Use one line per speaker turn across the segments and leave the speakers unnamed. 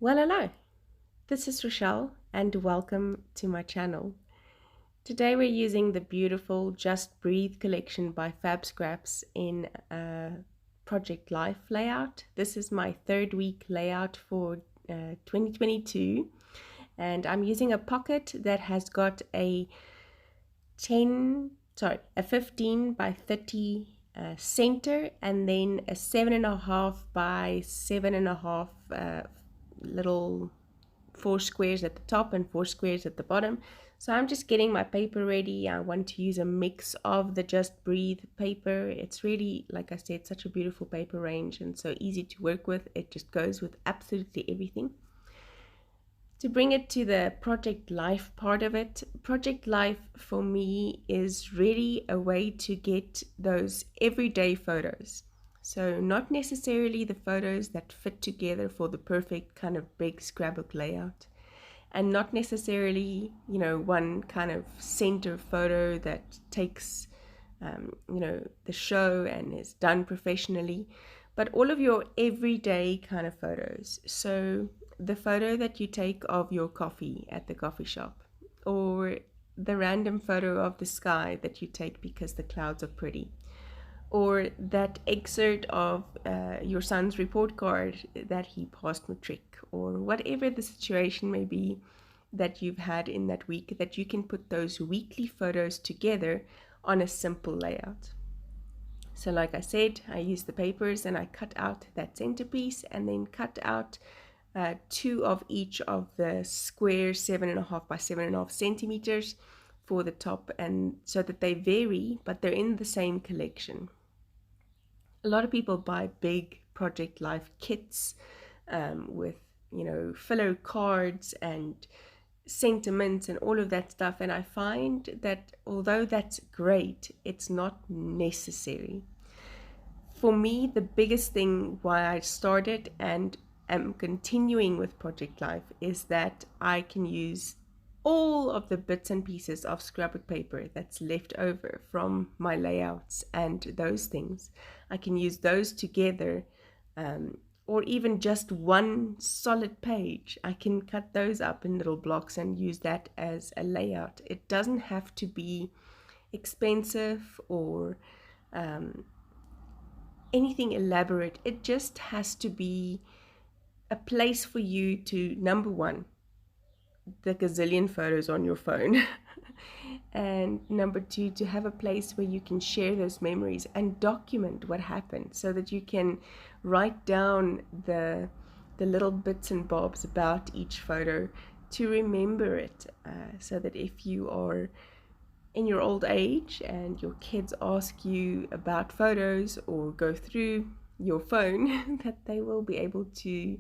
Well, hello, this is Rochelle, and welcome to my channel. Today we're using the beautiful Just Breathe collection by FabScraps in Project Life layout. This is my third week layout for 2022, and I'm using a pocket that has got a 15 by 30 center, and then a 7.5 by 7.5 little 4 squares at the top and 4 squares at the bottom. So I'm just getting my paper ready. I want to use a mix of the Just Breathe paper. It's really, like I said, such a beautiful paper range and so easy to work with. It just goes with absolutely everything. To bring it to the Project Life part of it, Project Life for me is really a way to get those everyday photos. So not necessarily the photos that fit together for the perfect kind of big scrapbook layout, and not necessarily, one kind of center photo that takes, the show and is done professionally, but all of your everyday kind of photos. So the photo that you take of your coffee at the coffee shop, or the random photo of the sky that you take because the clouds are pretty, or that excerpt of your son's report card that he passed matric, or whatever the situation may be that you've had in that week, that you can put those weekly photos together on a simple layout. So like I said, I use the papers and I cut out that centerpiece and then cut out two of each of the square 7.5 by 7.5 centimeters for the top, and so that they vary, but they're in the same collection. A lot of people buy big Project Life kits with, filler cards and sentiments and all of that stuff, and I find that although that's great, it's not necessary. For me, the biggest thing why I started and am continuing with Project Life is that I can use all of the bits and pieces of scrapbook paper that's left over from my layouts and those things. I can use those together, or even just one solid page. I can cut those up in little blocks and use that as a layout. It doesn't have to be expensive or anything elaborate. It just has to be a place for you to, number one, the gazillion photos on your phone, and number two, to have a place where you can share those memories and document what happened, so that you can write down the little bits and bobs about each photo to remember it, so that if you are in your old age and your kids ask you about photos or go through your phone, that they will be able to,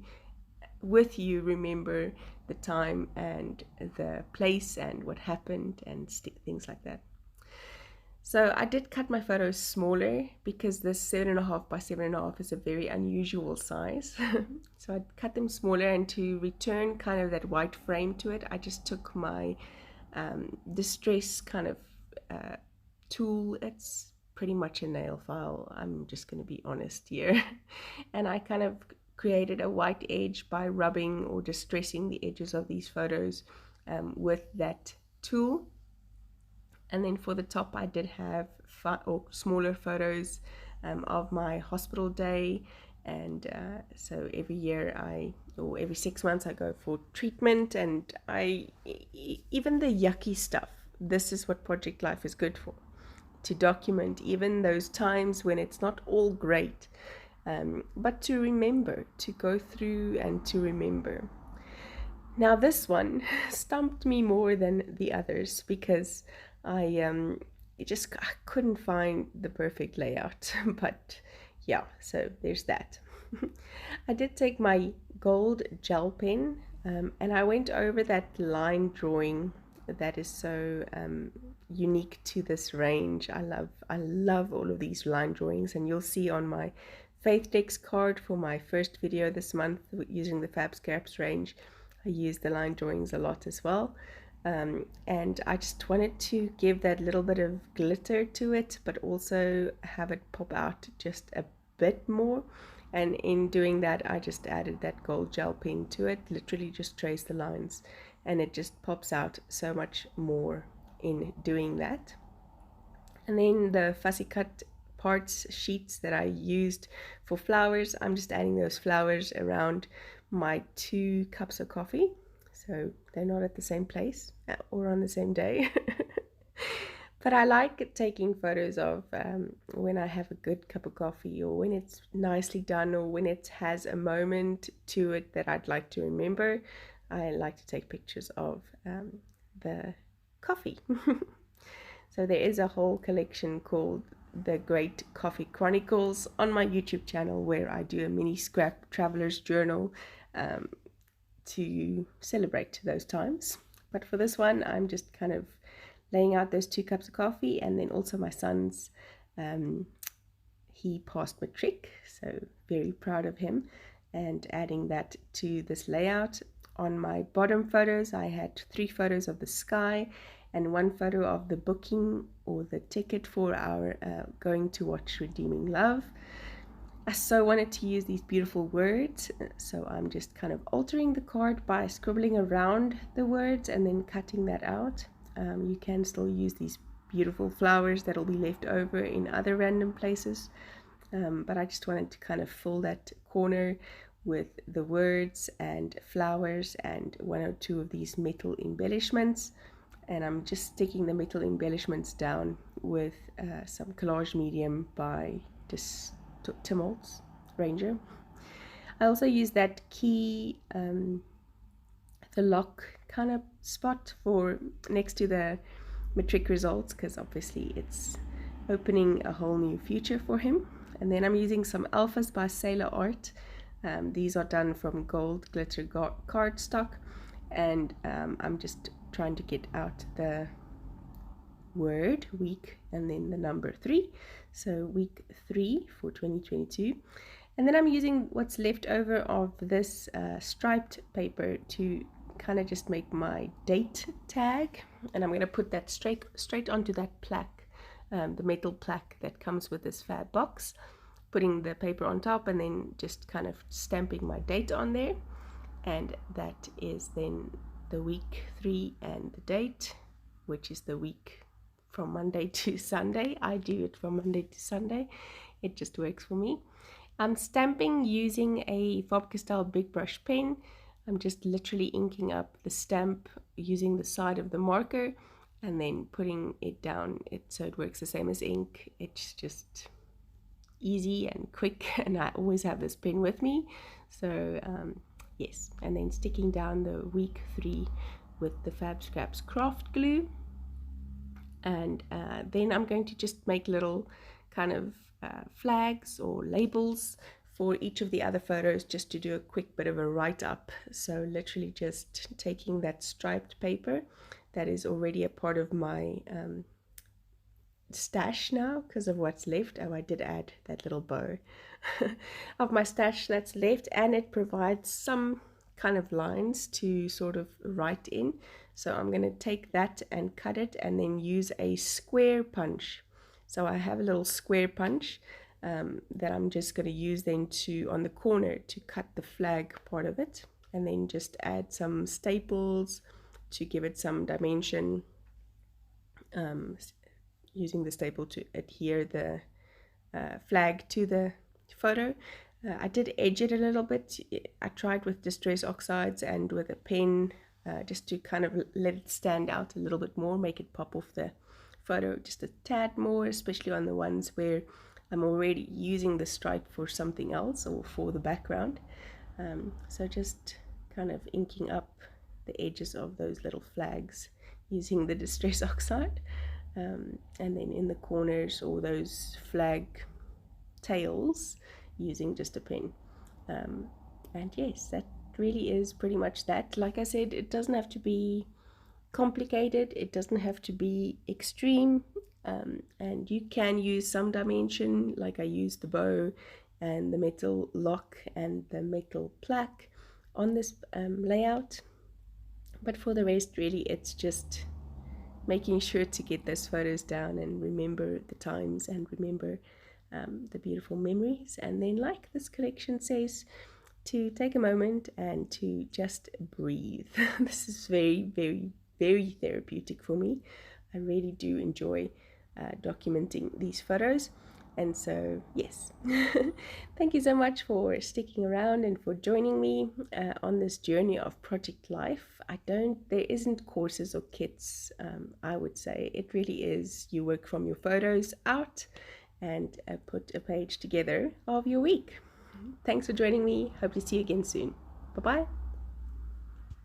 with you, remember the time and the place and what happened and things like that. So I did cut my photos smaller because this 7.5 by 7.5 is a very unusual size. So I cut them smaller, and to return kind of that white frame to it, I just took my distress kind of tool. It's pretty much a nail file, I'm just going to be honest here. And I kind of created a white edge by rubbing or distressing the edges of these photos with that tool. And then for the top, I did have smaller photos of my hospital day. And so every year or every 6 months, I go for treatment, and even the yucky stuff, this is what Project Life is good for, to document even those times when it's not all great, but to remember, to go through and to remember. Now this one stumped me more than the others because I couldn't find the perfect layout. But yeah, so there's that. I did take my gold gel pen, and I went over that line drawing that is so unique to this range. I love all of these line drawings, and you'll see on my Faith Decks card for my first video this month using the FabScraps range, I use the line drawings a lot as well. And I just wanted to give that little bit of glitter to it, but also have it pop out just a bit more. And in doing that, I just added that gold gel pen to it, literally just trace the lines, and it just pops out so much more in doing that. And then the fussy cut parts sheets that I used for flowers, I'm just adding those flowers around my 2 cups of coffee, so they're not at the same place or on the same day. But I like taking photos of when I have a good cup of coffee, or when it's nicely done, or when it has a moment to it that I'd like to remember. I like to take pictures of the coffee. So there is a whole collection called The Great Coffee Chronicles on my YouTube channel, where I do a mini scrap traveler's journal to celebrate those times. But for this one, I'm just kind of laying out those 2 cups of coffee, and then also my son's, he passed matric, so very proud of him, and adding that to this layout. On my bottom photos, I had 3 photos of the sky and 1 photo of the booking or the ticket for our going to watch Redeeming Love. I so wanted to use these beautiful words, so I'm just kind of altering the card by scribbling around the words and then cutting that out. You can still use these beautiful flowers that will be left over in other random places, but I just wanted to kind of fill that corner with the words and flowers and 1 or 2 of these metal embellishments. And I'm just sticking the metal embellishments down with some collage medium by Timoltz Ranger. I also use that key, the lock kind of spot for next to the matric results, because obviously it's opening a whole new future for him. And then I'm using some alphas by Sailor Art. These are done from gold glitter cardstock, and I'm just trying to get out the word week and then the number 3, so week 3 for 2022. And then I'm using what's left over of this striped paper to kind of just make my date tag, and I'm going to put that straight onto that plaque, the metal plaque that comes with this fab box, putting the paper on top and then just kind of stamping my date on there. And that is then the week 3 and the date, which is the week from Monday to Sunday. I do it from Monday to Sunday. It just works for me. I'm stamping using a Faber-Castell big brush pen. I'm just literally inking up the stamp using the side of the marker and then putting it down so it works the same as ink. It's just easy and quick, and I always have this pen with me. So yes, and then sticking down the week 3 with the FabScraps craft glue. And then I'm going to just make little kind of flags or labels for each of the other photos, just to do a quick bit of a write-up. So literally just taking that striped paper that is already a part of my stash now because of what's left. Oh, I did add that little bow of my stash that's left, and it provides some kind of lines to sort of write in. So I'm going to take that and cut it and then use a square punch. So I have a little square punch that I'm just going to use then to on the corner to cut the flag part of it, and then just add some staples to give it some dimension, using the staple to adhere the flag to the photo. I did edge it a little bit. I tried with distress oxides and with a pen just to kind of let it stand out a little bit more, make it pop off the photo just a tad more, especially on the ones where I'm already using the stripe for something else or for the background. So just kind of inking up the edges of those little flags using the distress oxide, and then in the corners or those flag tails using just a pen. And yes, that really is pretty much that. Like I said, it doesn't have to be complicated, it doesn't have to be extreme, and you can use some dimension, like I used the bow and the metal lock and the metal plaque on this layout. But for the rest, really, it's just making sure to get those photos down and remember the times and remember the beautiful memories. And then, like this collection says, to take a moment and to just breathe. This is very, very, very therapeutic for me. I really do enjoy documenting these photos. And so, yes, thank you so much for sticking around and for joining me on this journey of project life. There isn't courses or kits, I would say. It really is you work from your photos out and put a page together of your week. Thanks for joining me. Hope to see you again soon. Bye-bye.